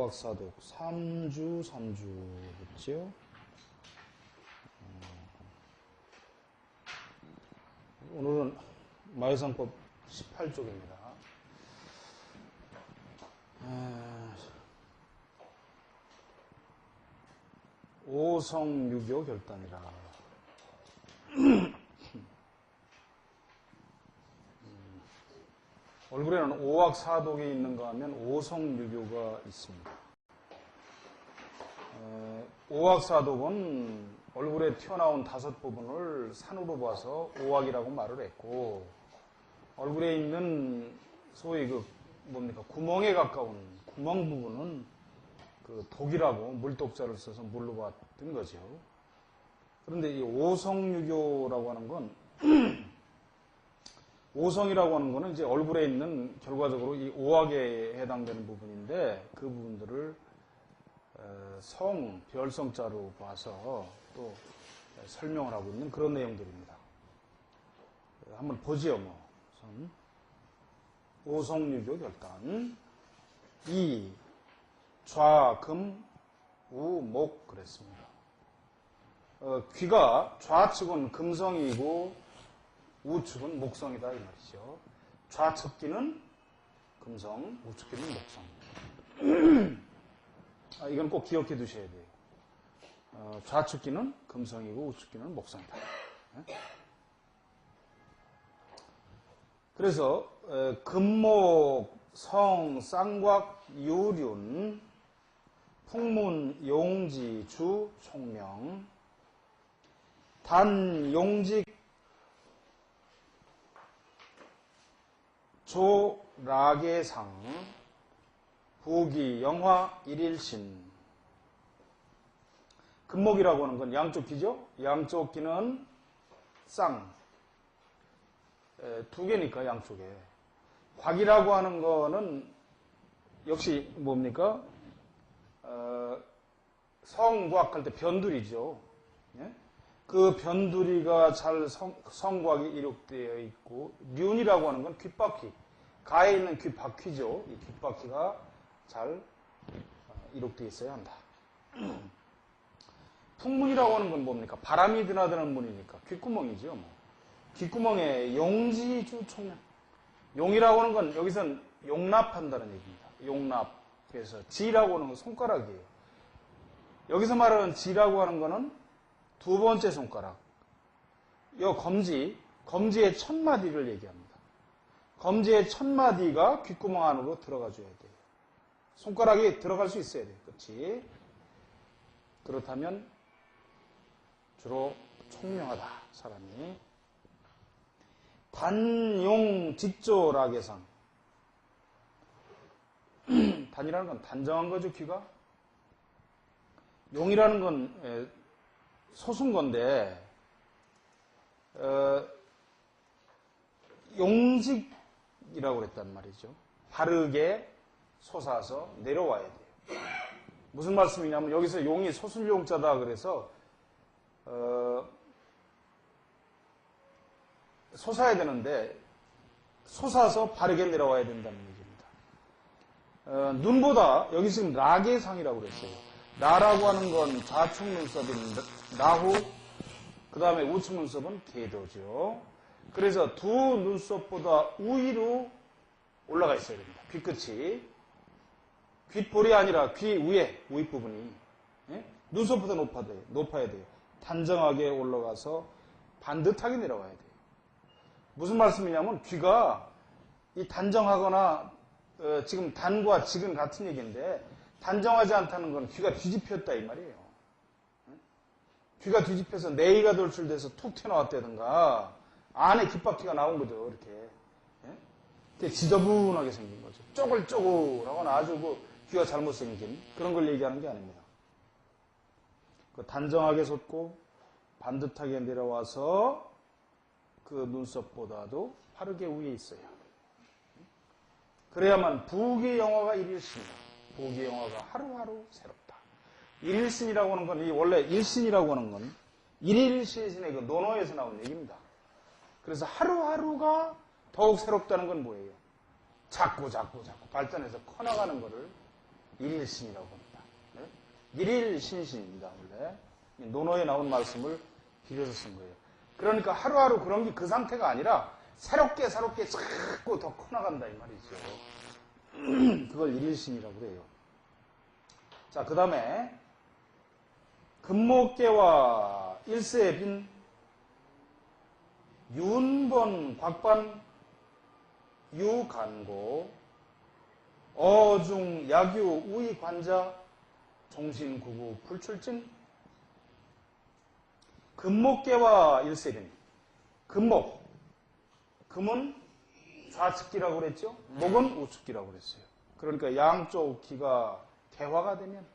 오악사독 3주겠죠? 오늘은 마해상법 18쪽입니다. 오성유교 결단이라. 얼굴에는 오악사독이 있는가 하면 오성유교가 있습니다. 오악사독은 얼굴에 튀어나온 5부분을 산으로 봐서 오악이라고 말을 했고, 얼굴에 있는 소위 구멍에 가까운 구멍 부분은 그 독이라고 물독자를 써서 물로 봤던 거죠. 그런데 이 오성유교라고 하는 건 오성이라고 하는 거는 이제 얼굴에 있는 결과적으로 이 오악에 해당되는 부분인데, 그 부분들을 별성자로 봐서 또 설명을 하고 있는 그런 내용들입니다. 한번 보지요, 오성유교 결단. 좌, 금, 우, 목 그랬습니다. 귀가 좌측은 금성이고 우측은 목성이다 이 말이죠. 좌측 귀는 금성, 우측 귀는 목성. 이건 꼭 기억해 두셔야 돼요. 좌측 귀는 금성이고 우측 귀는 목성이다. 그래서 금목, 성, 쌍곽, 유륜, 풍문, 용지, 주, 총명, 단, 용직, 조, 라계상, 부기, 영화, 일일신. 금목이라고 하는 건 양쪽 귀죠? 양쪽 귀는 쌍. 2개니까 양쪽에. 곽이라고 하는 거는 역시 뭡니까? 성곽 할 때 변두리죠. 예? 그 변두리가 잘 성곽이 이룩되어 있고, 륜이라고 하는 건 귓바퀴. 가에 있는 귓바퀴죠. 이 귓바퀴가 잘 이룩되어 있어야 한다. 풍문이라고 하는 건 뭡니까? 바람이 드나드는 문이니까 귓구멍이죠. 귓구멍에 용지주 총명. 용이라고 하는 건 여기선 용납한다는 얘기입니다. 용납. 그래서 지라고 하는 건 손가락이에요. 여기서 말하는 지라고 하는 거는 2번째 손가락. 요 검지의 첫 마디를 얘기합니다. 검지의 첫 마디가 귓구멍 안으로 들어가 줘야 돼요. 손가락이 들어갈 수 있어야 돼요. 그렇지? 그렇다면 주로 총명하다, 사람이. 단용 직조락예상. 단이라는 건 단정한 거죠, 귀가. 용이라는 건 솟은 건데, 용직이라고 그랬단 말이죠. 바르게 솟아서 내려와야 돼요. 무슨 말씀이냐면, 여기서 용이 솟을 용자다 그래서 솟아야 되는데 솟아서 바르게 내려와야 된다는 얘기입니다. 눈보다 여기 지금 라계상이라고 그랬어요. 라라고 하는 건 좌측 눈썹인 라후, 그 다음에 우측 눈썹은 계도죠. 그래서 두 눈썹보다 우위로 올라가 있어야 됩니다. 귀끝이. 귓볼이 아니라 귀 위에, 윗부분이. 예? 눈썹보다 높아야 돼요. 단정하게 올라가서 반듯하게 내려와야 돼요. 무슨 말씀이냐면, 귀가 이 단정하거나 지금 단과 직은 같은 얘기인데, 단정하지 않다는 건 귀가 뒤집혔다 이 말이에요. 귀가 뒤집혀서 네이가 돌출돼서 툭 튀어나왔다든가, 안에 귓바퀴가 나온 거죠. 이렇게. 되게 지저분하게 생긴 거죠. 쪼글쪼글하거나 아주 귀가 잘못생긴 그런 걸 얘기하는 게 아닙니다. 단정하게 솟고 반듯하게 내려와서 그 눈썹보다도 빠르게 위에 있어요. 그래야만 부기영화가 일일신이다. 부기영화가 하루하루 새롭다. 일일신이라고 하는 건, 원래 일신이라고 하는 건 일일신의 그 논어에서 나온 얘기입니다. 그래서 하루하루가 더욱 새롭다는 건 뭐예요? 자꾸 발전해서 커나가는 거를 일일신이라고 합니다. 일일신신입니다, 원래. 논어에 나온 말씀을 빌려서 쓴 거예요. 그러니까 하루하루 그런 게 그 상태가 아니라 새롭게 자꾸 더 커나간다 이 말이죠. 그걸 일일신이라고 그래요. 자, 그 다음에 금목계와 일세에 빈 윤번 곽반 유간고 어중 약유 우이 관자 종신구구 불출진. 금목계와 일세빈. 금목, 금은 좌측기라고 그랬죠. 목은 우측기라고 그랬어요. 그러니까 양쪽 기가 대화가 되면,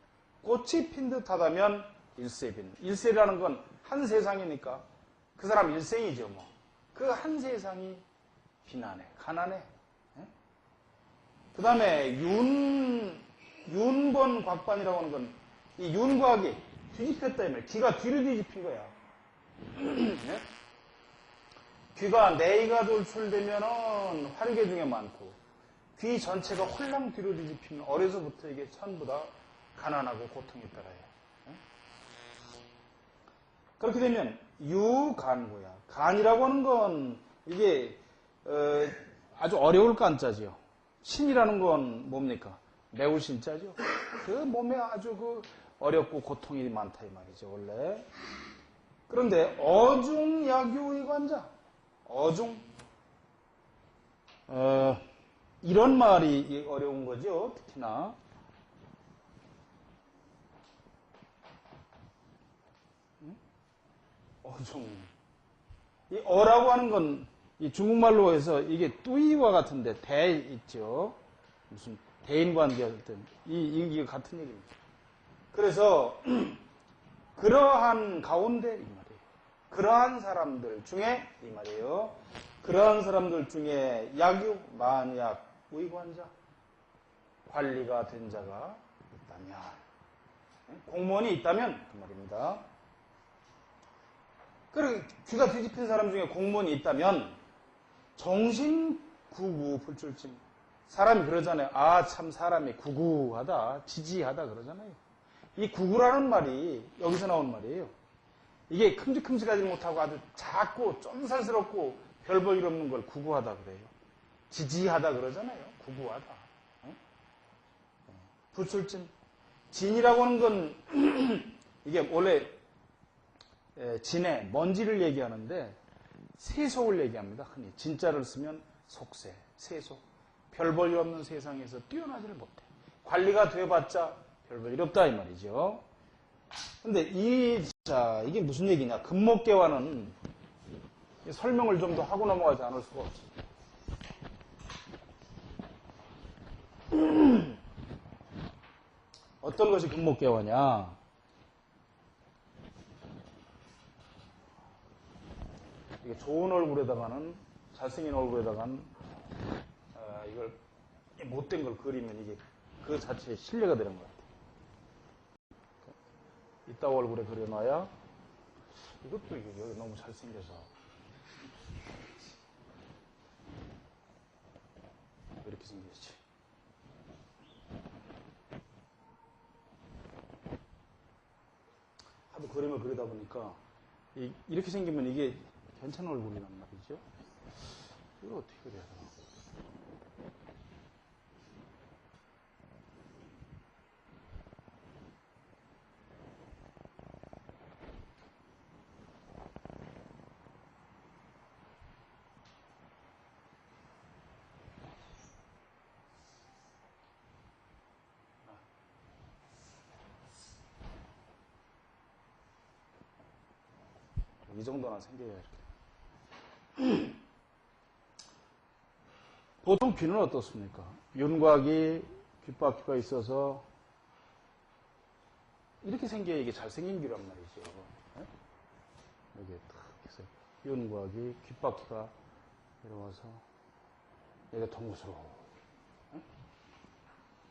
꽃이 핀 듯하다면 일세빈. 일세라는 건 한 세상이니까 그 사람 일생이죠. 뭐 그 한 세상이 비난해, 가난해. 그 다음에 윤번 곽반이라고 하는 건 이 윤곽이 뒤집혔다 이 말. 귀가 뒤로 뒤집힌 거야. 네? 귀가 네이가 돌출되면은 화류계 중에 많고, 귀 전체가 홀랑 뒤로 뒤집히면 어려서부터 이게 전부 다 가난하고 고통에 따라요. 네? 그렇게 되면 유간고야. 간이라고 하는 건 이게 아주 어려울 간자지요. 신이라는 건 뭡니까? 매우 신자죠. 그 몸에 아주 그 어렵고 고통이 많다 이 말이죠, 원래. 그런데 어중약유의 관자, 어중, 이런 말이 어려운 거죠, 특히나. 어중. 이 어라고 하는 건 이 중국말로 해서 이게 뚜이와 같은데 대 있죠. 무슨 대인관계였든 이게 같은 얘기입니다. 그래서 그러한 가운데 이 말이에요. 그러한 사람들 중에 이 말이에요. 그러한 사람들 중에 약유, 만약, 의관자, 관리가 된 자가 있다면, 공무원이 있다면 그 말입니다. 그리고 귀가 뒤집힌 사람 중에 공무원이 있다면 정신구구 불출증. 사람이 그러잖아요. 아, 참 사람이 구구하다, 지지하다 그러잖아요. 이 구구라는 말이 여기서 나온 말이에요. 이게 큼직큼직하지 못하고 아주 작고 쫌살스럽고 별 볼 일 없는 걸 구구하다 그래요. 지지하다 그러잖아요. 구구하다. 불출증. 진이라고 하는 건 이게 원래 진에 먼지를 얘기하는데 세속을 얘기합니다. 흔히 진자를 쓰면 속세, 세속. 별 볼 일 없는 세상에서 뛰어나지를 못해. 관리가 돼봤자 별 볼 일 없다 이 말이죠. 근데 이게 무슨 얘기냐? 금목계와는 설명을 좀 더 하고 넘어가지 않을 수가 없어. 어떤 것이 금목계와냐? 이게 좋은 얼굴에다가는, 잘생긴 얼굴에다가는 이걸 못된 걸 그리면 이게 그 자체에 신뢰가 되는 것 같아요. 이따 얼굴에 그려놔야 이것도 이게 여기 너무 잘생겨서 이렇게 생겼지. 하도 그림을 그리다 보니까 이렇게 생기면 이게 괜찮은 얼굴이란 말이죠. 이걸 어떻게 그려야 되나? 이 정도나 생겨야 이렇게. 보통 귀는 어떻습니까? 윤곽이 귓바퀴가 있어서 이렇게 생겨야 이게 잘생긴 귀란 말이죠. 네? 여기에 탁 해서 윤곽이 귓바퀴가 내려와서 여기가 동그스러워. 네?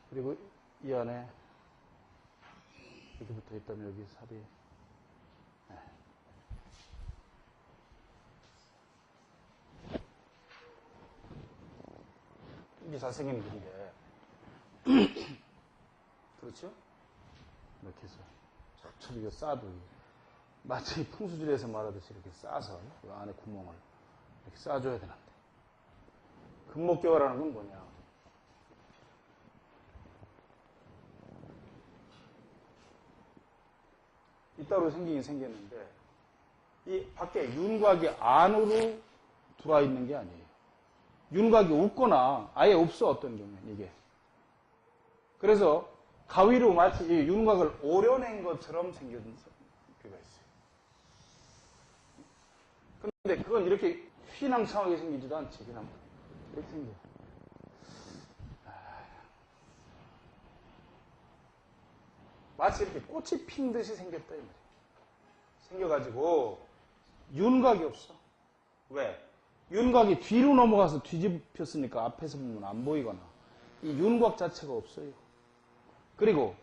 그리고 이 안에 이렇게 붙어 있다면 여기 살이 이게 잘생긴 글인데 그렇죠? 이렇게 해서 척척 이거 싸도 마치 풍수지리에서 말하듯이 이렇게 싸서 그 안에 구멍을 이렇게 싸줘야 되는데 금목개화라는 건 뭐냐? 이따로 생기긴 생겼는데 이 밖에 윤곽이 안으로 들어와 있는 게 아니에요. 윤곽이 없거나 아예 없어 어떤 경우는 이게. 그래서 가위로 마치 이 윤곽을 오려낸 것처럼 생긴 경우가 있어요. 근데 그건 이렇게 휘낭창하게 생기지도 않지. 그냥 이렇게 생겨. 마치 이렇게 꽃이 핀 듯이 생겼다 이 말이에요. 생겨가지고 윤곽이 없어. 왜? 윤곽이 뒤로 넘어가서 뒤집혔으니까 앞에서 보면 안 보이거나 이 윤곽 자체가 없어요. 그리고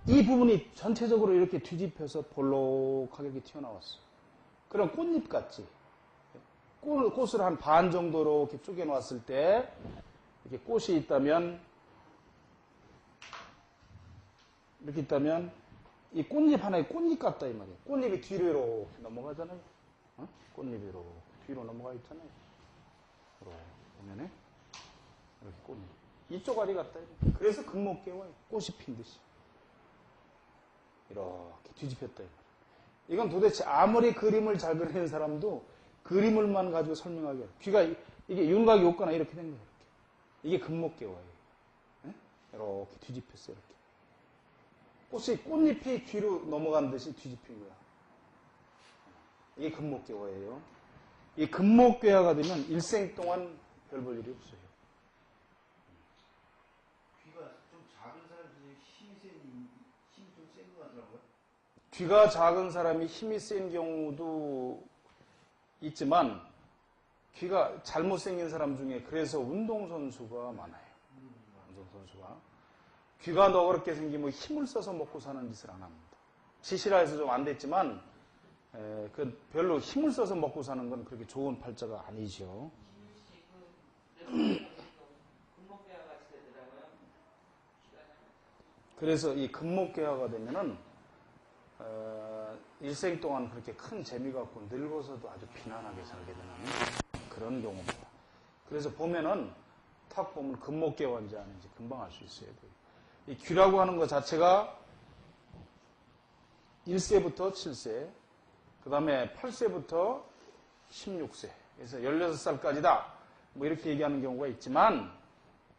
이 부분이 전체적으로 이렇게 뒤집혀서 볼록하게 이렇게 튀어나왔어. 그럼 꽃잎 같지? 꽃을 한 반 정도로 이렇게 쪼개놓았을 때 이렇게 꽃이 있다면 이렇게 있다면 이 꽃잎 하나의 꽃잎 같다 이 말이에요. 꽃잎이 뒤로 이렇게 넘어가잖아요. 어? 꽃잎이 이렇게 뒤로 넘어가 있잖아요. 이렇게 보면은 이렇게 꽃잎. 이 쪼가리 같다. 그래서 금목개화예요. 꽃이 핀 듯이. 이렇게 뒤집혔다 이 말이에요. 이건 도대체 아무리 그림을 잘 그리는 사람도 그림을만 가지고 설명하기 어려워요. 귀가 이게 윤곽이 없거나 이렇게 된 거예요. 이렇게. 이게 금목개화예요. 이렇게 뒤집혔어요. 이렇게. 꽃잎이 뒤로 넘어간 듯이 뒤집힌 거야. 이게 금목개화예요. 이 금목개화가 되면 일생 동안 별 볼 일이 없어요. 귀가 좀 작은 사람들이 힘이 좀 센 것 같더라고요. 귀가 작은 사람이 힘이 센 경우도 있지만 귀가 잘못생긴 사람 중에 그래서 운동선수가 많아요. 운동선수가. 귀가 너그럽게 생기면 힘을 써서 먹고 사는 짓을 안 합니다. 지시라 해서 좀 안 됐지만 그 별로 힘을 써서 먹고 사는 건 그렇게 좋은 팔자가 아니죠. 그래서 이 금목개화가 되면은 일생 동안 그렇게 큰 재미가 없고 늙어서도 아주 비난하게 살게 되는 그런 경우입니다. 그래서 보면은 탁 보면 금목개화인지 아닌지 금방 알 수 있어요. 이 귀라고 하는 것 자체가 1세부터 7세, 그 다음에 8세부터 16세, 그래서 16살까지다. 뭐 이렇게 얘기하는 경우가 있지만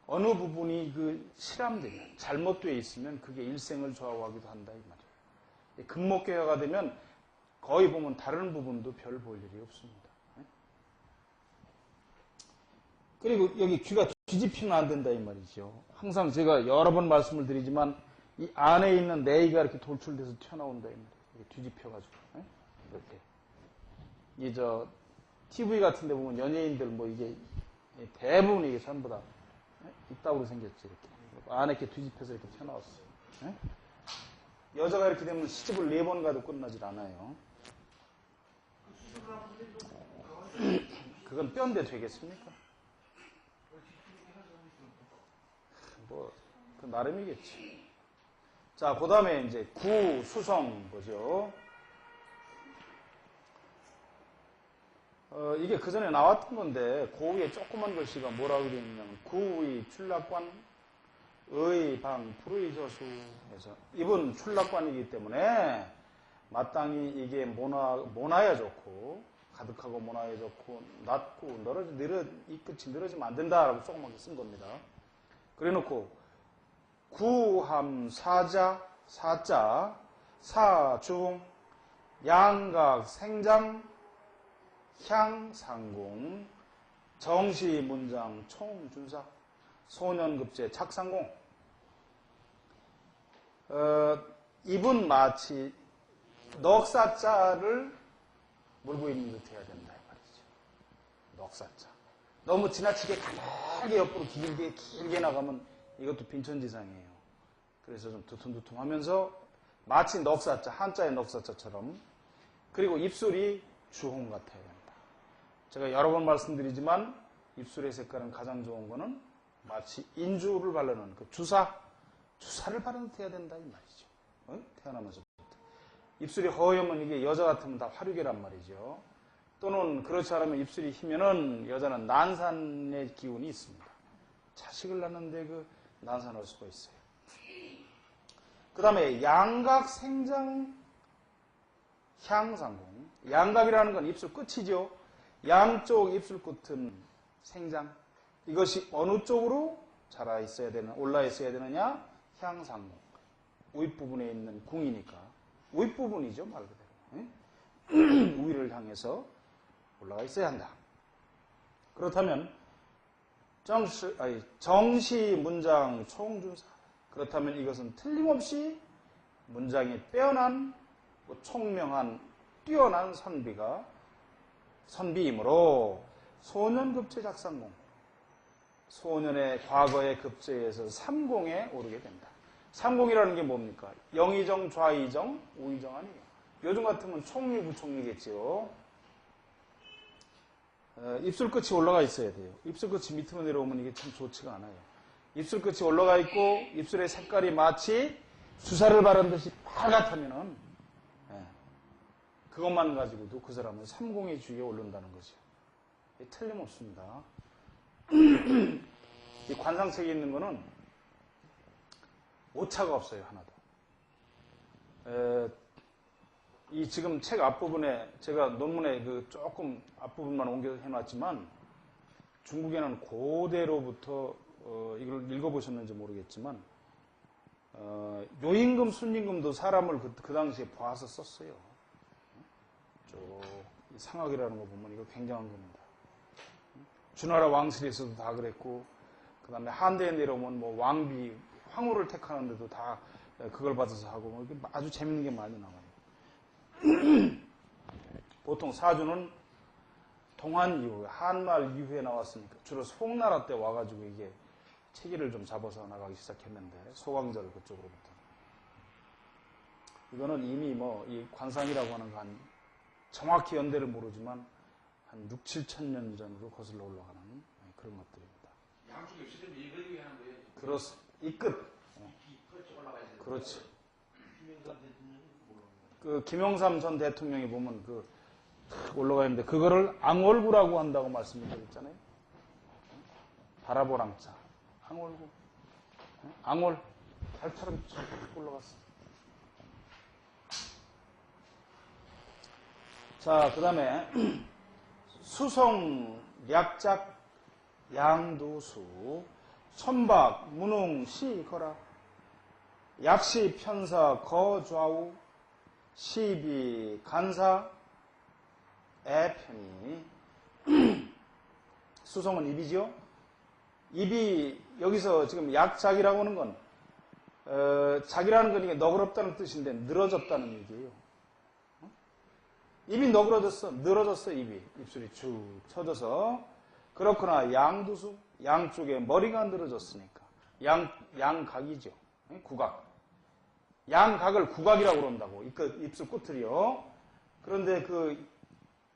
어느 부분이 그 실함되면, 잘못되어 있으면 그게 일생을 좌우하기도 한다 이 말이에요. 금목개화가 되면 거의 보면 다른 부분도 별 볼 일이 없습니다. 그리고 여기 귀가 뒤집히면 안 된다 이 말이죠. 항상 제가 여러 번 말씀을 드리지만 이 안에 있는 내의가 이렇게 돌출돼서 튀어나온다 이 말이에요. 뒤집혀가지고 이렇게 이 TV 같은 데 보면 연예인들 뭐 이게 대부분 이게 전부 다 이따구로 생겼지 이렇게 안에 이렇게 뒤집혀서 이렇게 튀어나왔어요. 여자가 이렇게 되면 시집을 4번 가도 끝나질 않아요. 그건 뼈인데 되겠습니까? 뭐, 그 나름이겠지. 자, 그 다음에 이제 구, 수성 보죠. 이게 그 전에 나왔던 건데, 그 위에 조그만 글씨가 뭐라고 되어 있냐면, 구의 출락관, 의 방, 불의 저수 해서, 이분 출락관이기 때문에, 마땅히 이게 모나야 좋고, 가득하고 모나야 좋고, 낮고, 이 끝이 늘어지면 안 된다라고 조그맣게 쓴 겁니다. 그래 놓고, 구함, 사자, 사중, 양각, 생장, 향, 상공, 정시, 문장, 총, 준사, 소년급제, 착상공. 이분 마치 넉사자를 물고 있는 듯 해야 된다 이 말이죠. 넉사자. 너무 지나치게 가늘게 옆으로 길게 나가면 이것도 빈천지상이에요. 그래서 좀 두툼두툼 하면서 마치 넉사자, 한자의 넉사자처럼. 그리고 입술이 주홍 같아야 된다. 제가 여러 번 말씀드리지만 입술의 색깔은 가장 좋은 거는 마치 인주를 바르는 그 주사를 바르는 듯 해야 된다 이 말이죠. 태어나면서부터. 입술이 허옇면 이게 여자 같으면 다 화류계란 말이죠. 또는 그렇지 않으면 입술이 희면은 여자는 난산의 기운이 있습니다. 자식을 낳는데 그 난산할 수가 있어요. 그 다음에 양각 생장 향상공. 양각이라는 건 입술 끝이죠. 양쪽 입술 끝은 생장. 이것이 어느 쪽으로 올라 있어야 되느냐? 향상공. 윗부분에 있는 궁이니까. 윗부분이죠, 말 그대로. 위를 향해서 올라가 있어야 한다. 그렇다면 정시 문장 총준사. 그렇다면 이것은 틀림없이 문장이 빼어난 총명한 뛰어난 선비이므로 소년급제 작상공. 소년의 과거의 급제에서 삼공에 오르게 된다. 삼공이라는 게 뭡니까? 영의정, 좌의정, 우의정 아니에요. 요즘 같으면 총리, 부총리겠죠. 입술 끝이 올라가 있어야 돼요. 입술 끝이 밑으로 내려오면 이게 참 좋지가 않아요. 입술 끝이 올라가 있고 입술의 색깔이 마치 주사를 바른 듯이 빨갛다면은 그것만 가지고도 그 사람은 삼공의 주위에 오른다는 거죠. 틀림없습니다. 이 관상책에 있는 거는 오차가 없어요, 하나도. 이 지금 책 앞부분에 제가 논문에 그 조금 앞부분만 옮겨 해놨지만 중국에는 고대로부터 이걸 읽어보셨는지 모르겠지만 요임금, 순임금도 사람을 그 당시에 봐서 썼어요. 이 상학이라는 거 보면 이거 굉장한 겁니다. 주나라 왕실에서도 다 그랬고 그 다음에 한대에 내려오면 뭐 왕비, 황후를 택하는데도 다 그걸 받아서 하고 뭐 아주 재밌는 게 많이 나와요. 보통 사주는 동한 이후에 한말 이후에 나왔으니까 주로 송나라 때 와가지고 이게 체계를 좀 잡아서 나가기 시작했는데 소강절 그쪽으로부터 이거는 이미 뭐 이 관상이라고 하는 거 한 정확히 연대를 모르지만 한 6, 7천 년 전으로 거슬러 올라가는 그런 것들입니다. 양쪽에 있으면 이걸 위한 거예요. 그렇습니다. 이 끝. 이끝 올라가야 돼요. 그렇지. 김영삼 대통령이 그 김영삼 전 대통령이 보면 그 올라가 있는데 그거를 앙월구라고 한다고 말씀드렸잖아요. 바라보랑자. 앙월구. 앙월. 달처럼 쭉 올라갔어. 자, 그 다음에 수성, 약작, 양도수, 천박, 문웅, 시, 거라, 약시, 편사, 거, 좌우, 시비, 간사, 애, 편이. 수성은 입이죠. 입이 여기서 지금 약작이라고 하는 건 작이라는 건 이게 너그럽다는 뜻인데 늘어졌다는 얘기예요. 입이 너그러졌어, 늘어졌어 입술이 쭉 쳐져서. 그렇구나. 양두수, 양쪽에 머리가 늘어졌으니까 양각이죠. 구각. 양각을 구각이라고 그런다고. 입술 끝을요. 그런데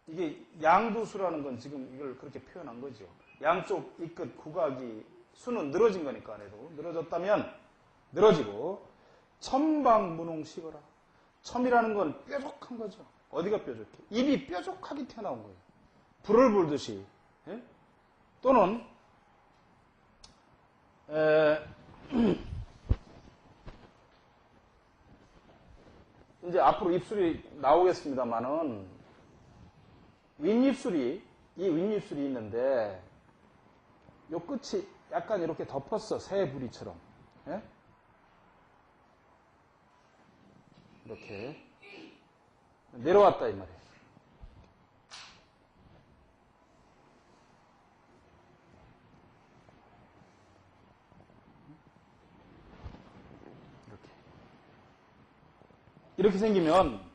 이게 양두수라는 건 지금 이걸 그렇게 표현한 거죠. 양쪽 입끝 구각이 수는 늘어진 거니까 안에도 늘어졌다면 늘어지고 첨방문홍 시거라. 첨이라는 건 뾰족한 거죠. 어디가 뾰족해? 입이 뾰족하게 튀어나온 거예요. 불을 불듯이. 예? 또는 이제 앞으로 입술이 나오겠습니다만은 윗입술이 있는데 요 끝이 약간 이렇게 덮었어. 새 부리처럼. 예? 이렇게 내려왔다 이 말이에요. 이렇게 생기면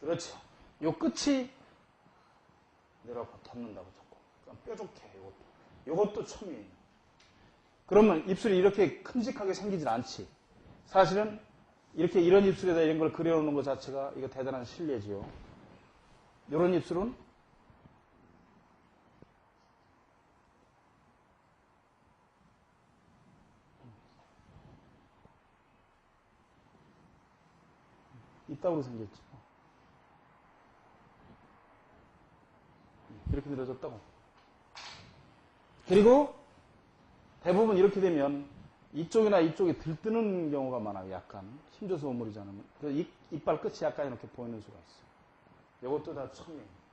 그렇죠. 요 끝이 내려와서 덮는다고 자꾸. 뾰족해 요것도 첨이에요. 그러면 입술이 이렇게 큼직하게 생기진 않지. 사실은 이렇게 이런 입술에다 이런 걸 그려놓는 것 자체가 이거 대단한 신뢰지요. 이런 입술은 이따구로 생겼죠. 이렇게 늘어졌다고. 그리고 대부분 이렇게 되면 이쪽이나 이쪽이 들뜨는 경우가 많아요. 약간 힘줘서 오므리지 않으면. 그래서 이빨 끝이 약간 이렇게 보이는 수가 있어요. 이것도 다 첨이에요.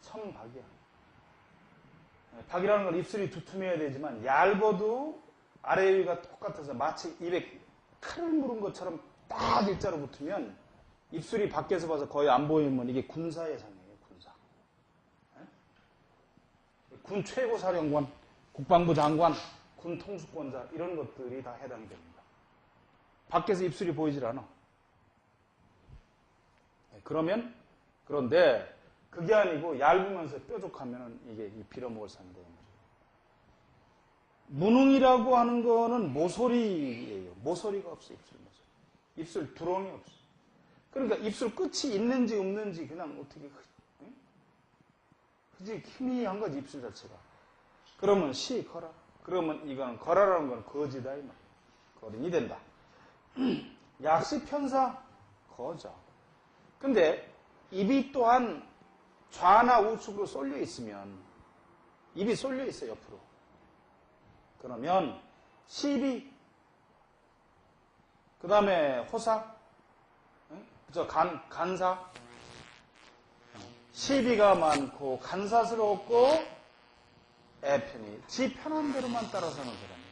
첨박이야. 박이라는 건 입술이 두툼해야 되지만 얇아도 아래 위가 똑같아서 마치 입에 칼을 물은 것처럼 딱 일자로 붙으면 입술이 밖에서 봐서 거의 안 보이면 이게 군사의 상이에요. 군사. 군 최고사령관, 국방부 장관, 군 통수권자 이런 것들이 다 해당이 됩니다. 밖에서 입술이 보이질 않아. 그런데 그게 아니고 얇으면서 뾰족하면 이게 빌어먹을 상이 되는 거죠. 무능이라고 하는 거는 모서리예요. 모서리가 없어, 입술 모서리. 입술 두렁이 없어. 그러니까 입술 끝이 있는지 없는지 그냥 어떻게 그지 희미한 거지, 입술 자체가. 그러면 거라. 그러면 이거는 거라라는 건 거지다, 이 말. 거린이 된다. 약시 편사 거죠. 근데 입이 또한 좌나 우측으로 쏠려 있으면 입이 쏠려 있어요, 옆으로. 그러면 시비, 그 다음에 호사, 간사, 시비가 많고 간사스럽고 애편이 지 편한 대로만 따라 사는 사람이에요.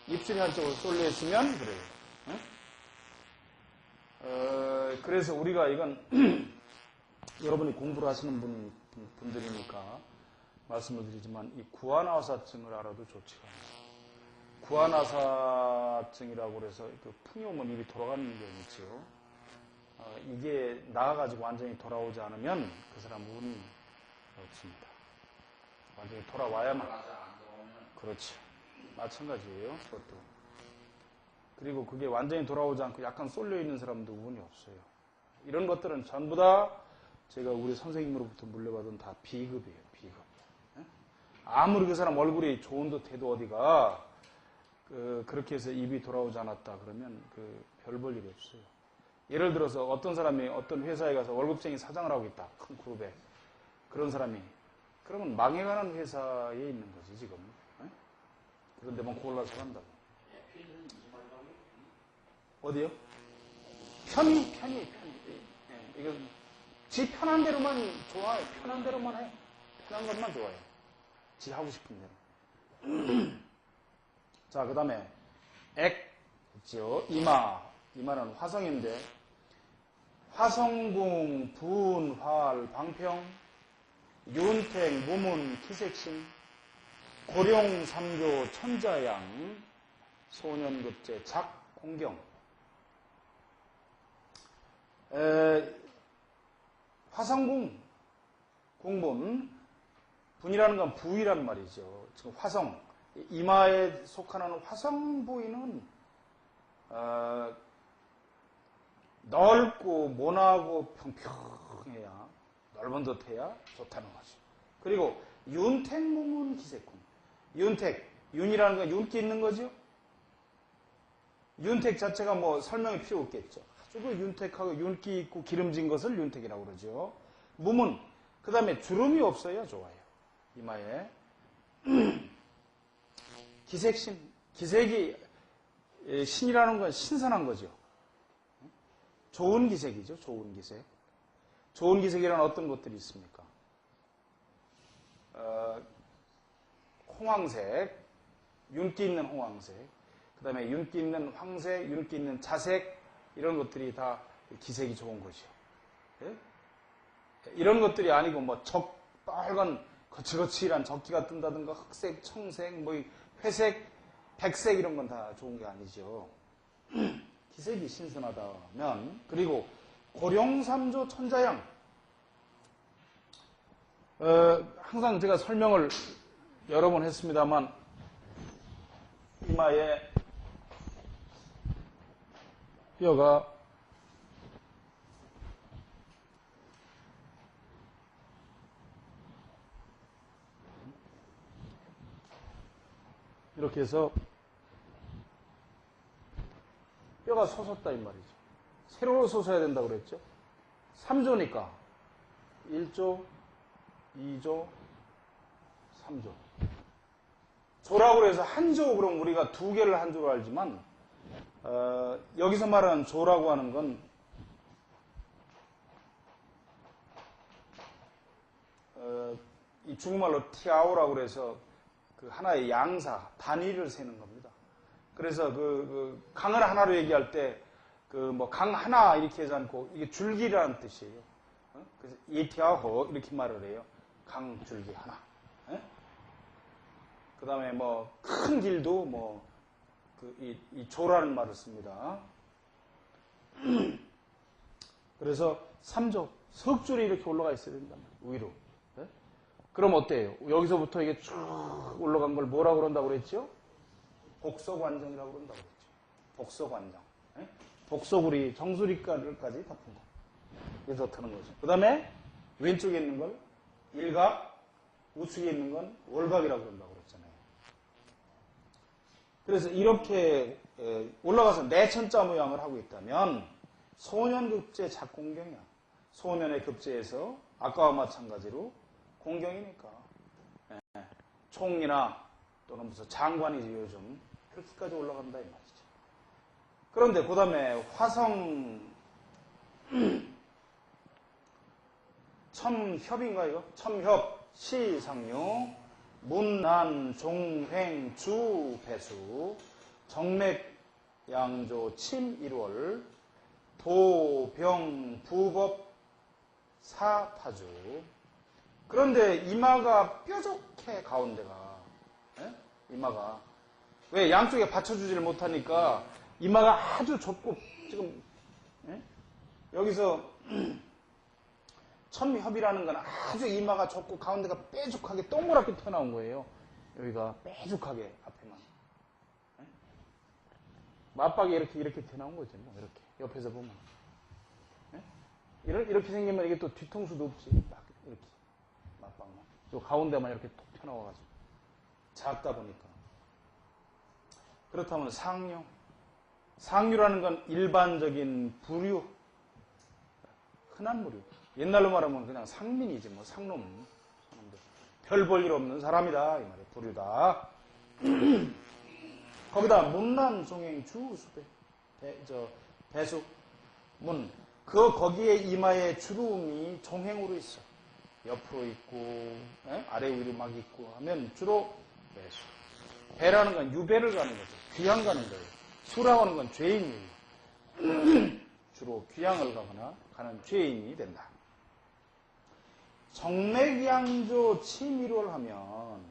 입술이 한쪽으로 쏠려 있으면 그래요. 그래서 우리가 이건 여러분이 공부를 하시는 분들이니까 말씀을 드리지만 이 구안화사증을 알아도 좋지가 않아요. 구안화사증이라고 해서 그 풍요면 입이 돌아가는 경우 있죠. 이게 나가가지고 완전히 돌아오지 않으면 그 사람 운이 없습니다. 완전히 돌아와야만. 그렇지. 마찬가지예요. 그것도. 그리고 그게 완전히 돌아오지 않고 약간 쏠려 있는 사람도 운이 없어요. 이런 것들은 전부 다 제가 우리 선생님으로부터 물려받은 다 비급이에요. 비급. 아무리 그 사람 얼굴이 좋은 듯 해도 어디가 그렇게 해서 입이 돌아오지 않았다 그러면 별 볼 일이 없어요. 예를 들어서 어떤 사람이 어떤 회사에 가서 월급쟁이 사장을 하고 있다. 큰 그룹에. 그런 사람이. 그러면 망해가는 회사에 있는 거지, 지금. 그런 데만 골라서 간다고. 어디요? 편히. 이건 지 편한 대로만 좋아요. 편한 대로만 해. 편한 것만 좋아요. 지 하고 싶은 대로. 자, 그 다음에 액 있죠. 이마는 화성인데 화성궁, 분, 활, 방평, 윤택, 무문, 기색신, 고룡, 삼교, 천자양, 소년급제, 작, 공경. 화성궁, 궁분, 분이라는 건 부위란 말이죠. 지금 화성, 이마에 속하는 화성 부위는 넓고 모나고 평평해야, 넓은 듯해야 좋다는 거죠. 그리고 윤택무문 기색궁. 윤이라는 건 윤기 있는 거죠. 윤택 자체가 뭐 설명이 필요 없겠죠. 아주 그 윤택하고 윤기 있고 기름진 것을 윤택이라고 그러죠. 무문, 그 다음에 주름이 없어야 좋아요. 이마에. 기색신, 기색이 신이라는 건 신선한 거죠. 좋은 기색이죠. 좋은 기색. 좋은 기색이란 어떤 것들이 있습니까? 홍황색, 윤기 있는 홍황색, 그 다음에 윤기 있는 황색, 윤기 있는 자색, 이런 것들이 다 기색이 좋은 거죠. 예? 이런 것들이 아니고 뭐 빨간 거칠거칠한 적기가 뜬다든가 흑색, 청색, 뭐 회색, 백색 이런 건 다 좋은 게 아니죠. 기색이 신선하다면. 그리고 고룡삼조 천자양. 항상 제가 설명을 여러 번 했습니다만 이마에 뼈가 이렇게 해서 뼈가 솟았다 이 말이죠. 세로로 솟아야 된다고 그랬죠. 3조니까 1조, 2조, 3조. 조라고 해서 한 조, 그럼 우리가 두 개를 한 조로 알지만, 여기서 말하는 조라고 하는 건, 이 중국말로 티아오라고 해서 그 하나의 양사, 단위를 세는 겁니다. 그래서 강을 하나로 얘기할 때, 뭐 강 하나 이렇게 하지 않고, 이게 줄기라는 뜻이에요. 그래서 이티아호 이렇게 말을 해요. 강 줄기 하나. 그 다음에 뭐 큰 길도 뭐 이 조라는 말을 씁니다. 그래서 3조, 석줄이 이렇게 올라가 있어야 된단 말이에요. 위로. 네? 그럼 어때요? 여기서부터 이게 쭉 올라간 걸 뭐라고 그런다고 그랬죠? 복석완정이라고 그런다고 그랬죠. 복석완정. 네? 복석우리, 정수리까지 다 푼다. 그래서 트는 거죠. 그 다음에 왼쪽에 있는 걸 일각, 우측에 있는 건 월각이라고 그런다고 그랬잖아요. 그래서 이렇게 올라가서 내천자 모양을 하고 있다면 소년급제 작공경이야. 소년의 급제에서 아까와 마찬가지로 공경이니까 총리나 또는 무슨 장관이지 요즘 그렇게까지 올라간다 이 말이죠. 그런데 그 다음에 화성 첨협인가 이거? 첨협, 시상류, 문난, 종횡, 주, 배수, 정맥, 양조, 침, 일월, 도, 병, 부법, 사, 타주. 그런데 이마가 뾰족해 가운데가. 예? 이마가. 왜 양쪽에 받쳐주지를 못하니까 이마가 아주 좁고 지금 예? 여기서 첨협이라는 건 아주 이마가 좁고 가운데가 빼죽하게 동그랗게 튀어나온 거예요. 여기가 빼죽하게 앞에만. 네? 맞박이 이렇게 튀어나온 거죠. 뭐 이렇게 옆에서 보면. 네? 이렇게 생기면 이게 또 뒤통수도 없지. 딱 이렇게 맞박만. 요 가운데만 이렇게 톡 튀어나와가지고 작다 보니까. 그렇다면 상류. 상류라는 건 일반적인 부류, 흔한 부류. 옛날로 말하면 그냥 상민이지, 뭐, 상놈. 별 볼 일 없는 사람이다. 이 말이에요. 부류다. 거기다, 문난, 종행, 주, 수배. 배수, 문. 거기에 이마에 주름이 종행으로 있어. 옆으로 있고, 아래 위로 막 있고 하면 주로 배수. 배라는 건 유배를 가는 거죠. 귀향 가는 거예요. 수라고 하는 건 죄인이에요. 주로 귀향을 가거나 가는 죄인이 된다. 정맥양조 치밀월 하면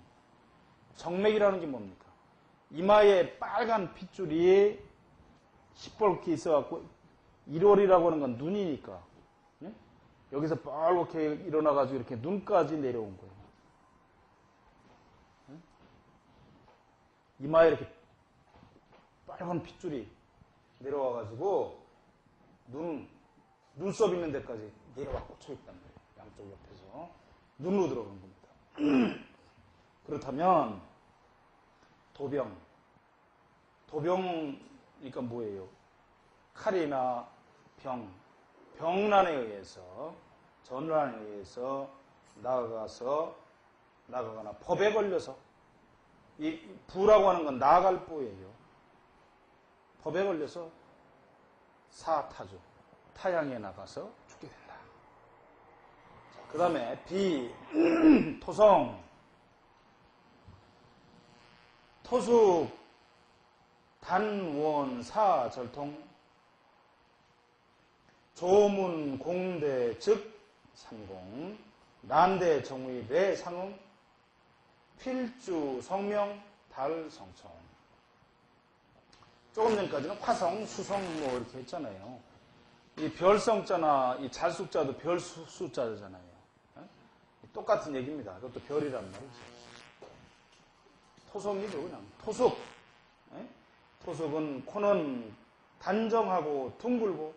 정맥이라는 게 뭡니까? 이마에 빨간 핏줄이 시뻘겋게 있어갖고 1월이라고 하는 건 눈이니까 네? 여기서 빨갛게 일어나가지고 이렇게 눈까지 내려온 거예요. 네? 이마에 이렇게 빨간 핏줄이 내려와가지고 눈썹 있는 데까지 내려와 꽂혀있단 말이에요. 양쪽 옆에서 눈으로 들어간 겁니다. 그렇다면 도병이니까 뭐예요? 칼이나 병난에 의해서 전란에 의해서 나가거나 법에 걸려서 이 부라고 하는 건 나갈 부예요. 법에 걸려서 사타주 타양에 나가서 죽게 된다. 그 다음에 토성, 토숙, 단원, 사, 절통, 조문, 공대, 즉, 삼공, 난대, 정의, 내, 상응, 필주, 성명, 달, 성청. 조금 전까지는 화성, 수성 뭐 이렇게 했잖아요. 이 별성자나 이 잘숙자도 별수자잖아요. 똑같은 얘기입니다. 그것도 별이란 말이죠. 토속이죠, 그냥. 토속. 토속은 코는 단정하고 둥글고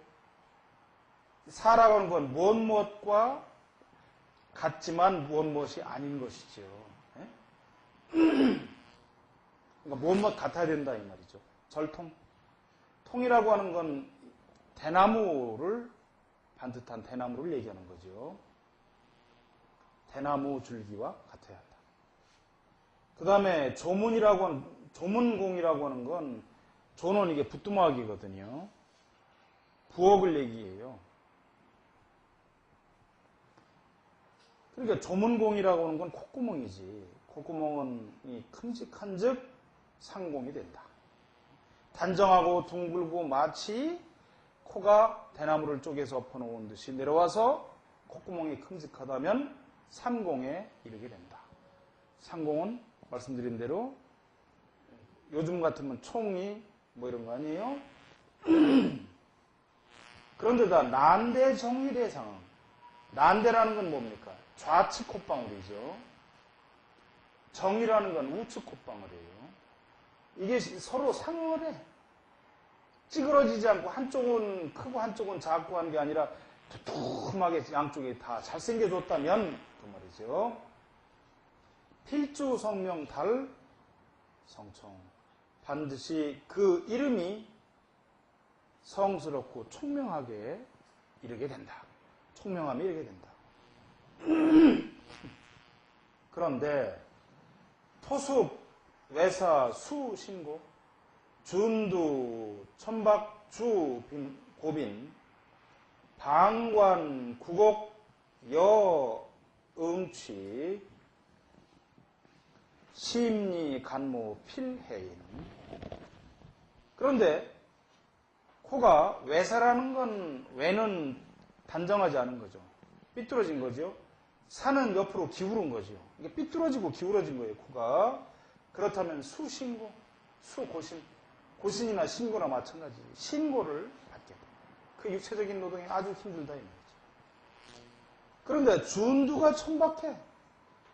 사라고 하는 건 무엇과 같지만 무엇이 아닌 것이죠. 그러니까 무엇 같아야 된다 이 말이죠. 절통. 통이라고 하는 건 대나무를, 반듯한 대나무를 얘기하는 거죠. 대나무 줄기와 같아야 한다. 그 다음에 조문공이라고 하는 건, 조는 이게 부뚜막이거든요. 부엌을 얘기해요. 그러니까 조문공이라고 하는 건 콧구멍이지. 콧구멍은 이 큼직한즉 상공이 된다. 단정하고 둥글고 마치 코가 대나무를 쪼개서 엎어놓은 듯이 내려와서 콧구멍이 큼직하다면 삼공에 이르게 된다. 상공은 말씀드린 대로 요즘 같으면 총이 뭐 이런 거 아니에요? 그런데다 난대정일의 상황. 난대라는 건 뭡니까? 좌측 콧방울이죠. 정이라는 건 우측 콧방울이에요. 이게 서로 상응을 해. 찌그러지지 않고 한쪽은 크고 한쪽은 작고 한 게 아니라 두툼하게 양쪽이 다 잘생겨졌다면 그 말이죠. 필주 성명 달 성청. 반드시 그 이름이 성스럽고 총명하게 이르게 된다. 총명함이 이르게 된다. 그런데 토습, 외사, 수, 신고, 준두, 천박, 주, 고빈, 방관, 구곡, 여, 응취, 심리, 간모, 필해인. 그런데 코가 외사라는 건 외는 단정하지 않은 거죠. 삐뚤어진 거죠. 사는 옆으로 기울은 거죠. 이게 삐뚤어지고 기울어진 거예요, 코가. 그렇다면 수신고, 수고신, 고신이나 신고나 마찬가지. 신고를 받게 됩니다. 그 육체적인 노동이 아주 힘들다 이 말이죠. 그런데 준두가 천박해.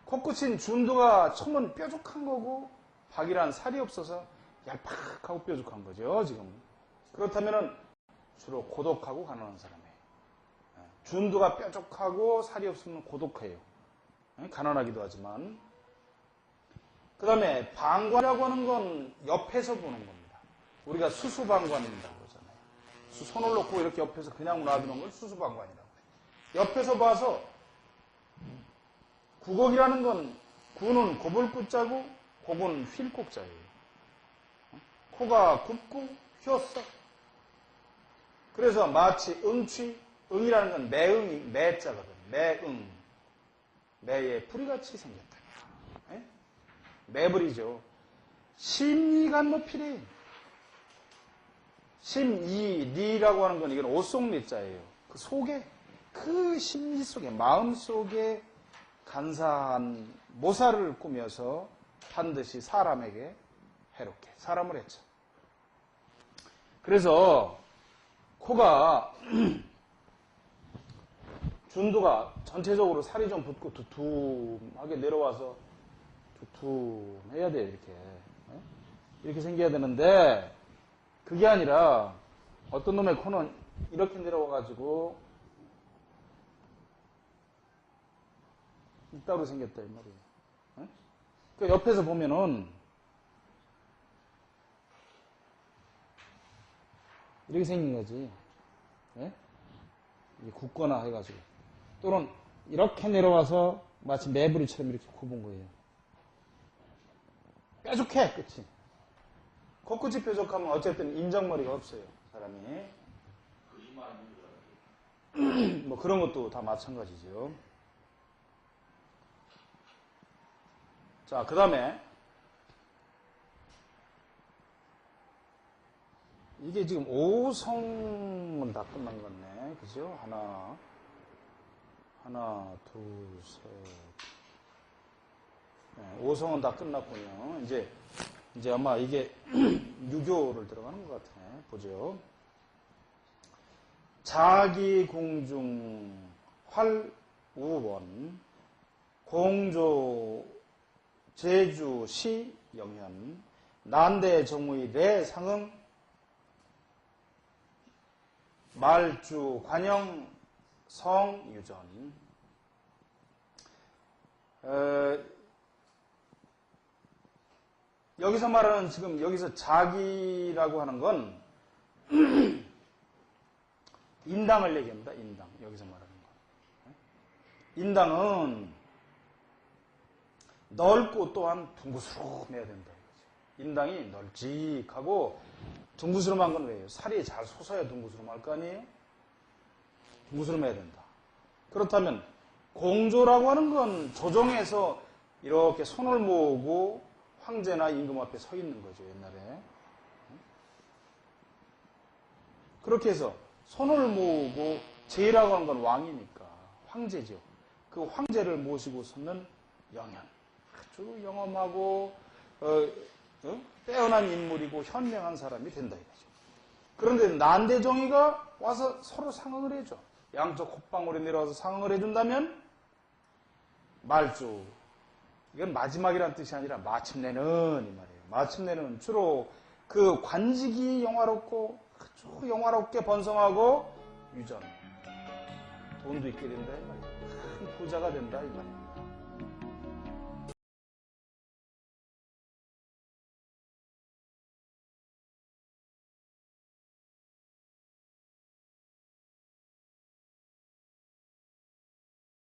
코끝인 준두가 첨은 뾰족한 거고 박이란 살이 없어서 얄팍하고 뾰족한 거죠, 지금. 그렇다면 주로 고독하고 가난한 사람이에요. 준두가 뾰족하고 살이 없으면 고독해요. 가난하기도 하지만. 그 다음에 방관이라고 하는 건 옆에서 보는 겁니다. 우리가 수수방관이라고 그러잖아요. 손을 놓고 이렇게 옆에서 그냥 놔두는 걸 수수방관이라고 해요. 옆에서 봐서 구곡이라는 건 구는 고불구자고 곡은 휠곡자예요. 코가 굽고 휘었어. 그래서 마치 응취, 응이라는 건 매자거든. 매응. 매에 뿌리같이 생겼다. 네? 매불이죠. 심리간모필이. 심이리라고 하는 건 이건 오송리자예요. 그 속에, 그 심리 속에, 마음 속에 간사한 모사를 꾸며서 반드시 사람에게 해롭게 사람을 했죠. 그래서 코가 준두가 전체적으로 살이 좀 붙고 두툼하게 내려와서 두툼해야 돼 이렇게 생겨야 되는데 그게 아니라 어떤 놈의 코는 이렇게 내려와가지고 이따로 생겼다 이 말이에요. 그 옆에서 보면은 이렇게 생긴 거지. 굳거나 해가지고 또는 이렇게 내려와서 마치 매부리처럼 이렇게 굽은 거예요. 뾰족해 끝이. 코끝이 뾰족하면 어쨌든 인정머리가 없어요 사람이. 뭐 그런 것도 다 마찬가지죠. 자, 그 다음에 이게 지금 5성은 다 끝난 거네. 그죠? 하나, 둘, 셋. 네, 5성은 다 끝났군요. 이제 아마 이게 유교를 들어가는 것 같네. 보죠. 자기공중 활우원 공조 제주 시 영현 난대 정의 내상응 말주 관영 성유전. 여기서 말하는 지금 여기서 자기라고 하는 건 인당을 얘기합니다. 인당. 여기서 말하는 거. 인당은 넓고 또한 둥그스름해야 된다. 인당이 널찍하고 둥그스름한 건 왜요? 살이 잘 솟아야 둥그스름할 거 아니에요? 둥그스름해야 된다. 그렇다면 공조라고 하는 건 조정에서 이렇게 손을 모으고 황제나 임금 앞에 서 있는 거죠, 옛날에. 그렇게 해서 손을 모으고 제라고 하는 건 왕이니까 황제죠. 그 황제를 모시고 서는 영현. 아주 영험하고 빼어난 인물이고 현명한 사람이 된다 이거죠. 그런데 난대종이가 와서 서로 상응을 해줘. 양쪽 콧방울에 내려와서 상응을 해준다면 말주. 이건 마지막이란 뜻이 아니라 마침내는 이 말이에요. 마침내는 주로 그 관직이 영화롭고 아주 영화롭게 번성하고 유전. 돈도 있게 된다 이 말이에요. 큰 부자가 된다 이 말이에요.